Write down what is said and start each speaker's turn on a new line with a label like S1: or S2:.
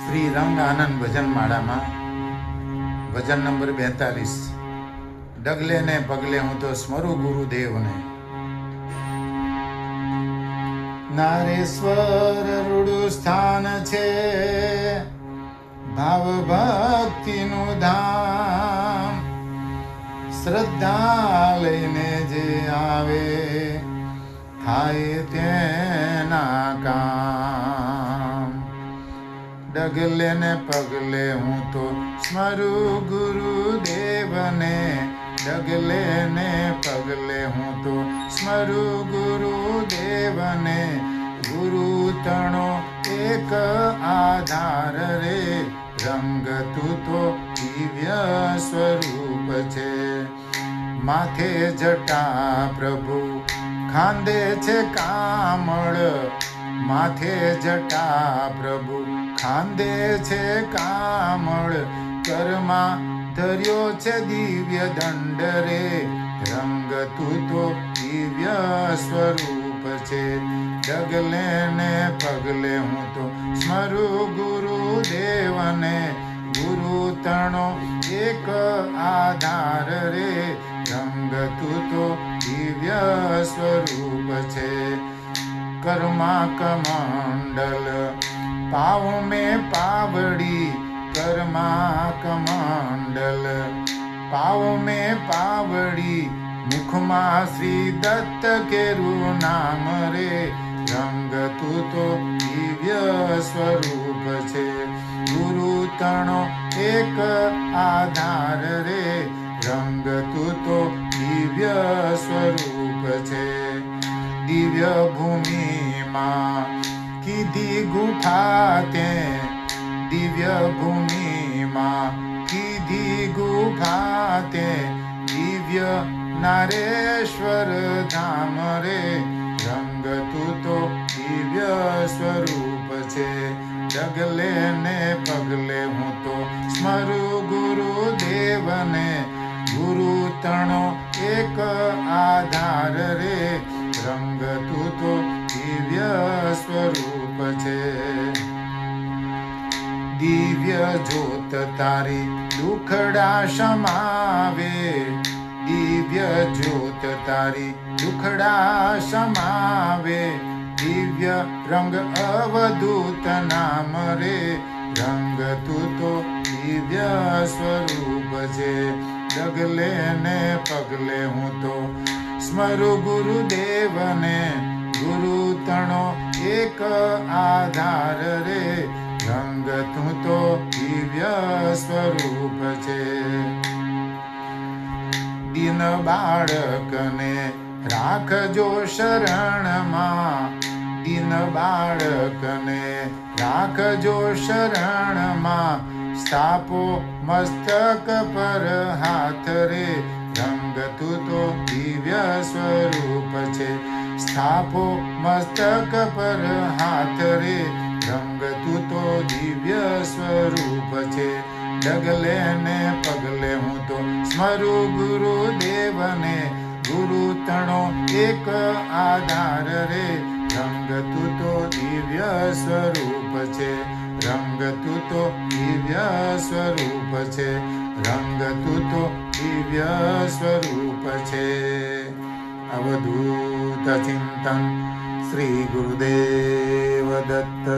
S1: શ્રી રંગ આનંદ ભજન માળામાં ભજન નંબર 42 ડગલે ને પગલે હું તો સ્મરું ગુરુદેવને. નારેશ્વર રૂડું સ્થાન છે, ભાવ ભક્તિનું ધામ. શ્રદ્ધા લઈને જે આવે થાય તેના કામ. ડગલે ને પગલે હું તો સ્મરું ગુરુદેવને. ડગલે ને પગલે હું તો સ્મરું ગુરુદેવને. ગુરુ તણો એક આધાર રે, રંગ તું તો દિવ્ય સ્વરૂપ છે. માથે જટા પ્રભુ ખાંદે છે કામળ. માથે જટા પ્રભુ ખાંદે છે કામળ. કરમાં ધર્યો છે દિવ્ય દંડ રે, રંગ તું તો દિવ્ય સ્વરૂપ છે. ડગલે ને પગલે હું તો સ્મરું ગુરુદેવને. ગુરુ તણો એક આધાર રે, રંગ તું તો દિવ્ય સ્વરૂપ છે. કર્મા કમંડલ પાવ મેં પાવડી. કર્મા કમંડલ પાવ મેં પાવડી. મુખમાં શ્રી દત્ત કેરું નામ રે, રંગ તું તો દિવ્ય સ્વરૂપ છે. ગુરુ તણો એક આધાર રે, રંગ તું તો દિવ્ય સ્વરૂપ છે. દિવ્ય ભૂમિમાં કીધી ગુફા તે. દિવ્ય ભૂમિમાં કીધી ગુફા તે. દિવ્ય નારેશ્વર ધામ રે, રંગ તું તો દિવ્ય સ્વરૂપ છે. ડગલે ને પગલે હું તો સ્મરું ગુરુદેવને. ગુરુ તણો એક આધાર રે, રંગ તું તો દિવ્ય સ્વરૂપ છે. દિવ્ય જ્યોત તારી દુખડા શમાવે. દિવ્ય જ્યોત તારી દુખડા શમાવે. દિવ્ય રંગ અવધૂત નામ રે, રંગ તું તો દિવ્ય સ્વરૂપ છે. ડગલે ને પગલે હું તો સ્મરું ગુરુદેવને. ગુરુ તણો એક આધાર રે, રંગ તું તો દિવ્ય સ્વરૂપ છે. દિન બાળકને રાખજો શરણમાં. દિન બાળકને રાખજો શરણમાં. સ્થાપો મસ્તક પર હાથ રે, રંગ તું તો દિવ્ય સ્વરૂપ છે. સ્થાપો મસ્તક પર હાથ રે, રંગ તું તો દિવ્ય સ્વરૂપ છે. ડગલે ને પગલે હું તો સ્મરું ગુરુદેવને. ગુરુ તણો એક આધાર રે, રંગ તું તો દિવ્ય સ્વરૂપ છે. રંગ તું તો દિવ્ય સ્વરૂપ છે. રંગ તું તો દિવ્ય સ્વરૂપ છે. અવધૂત ચિંતન શ્રી ગુરુદેવ દત્ત.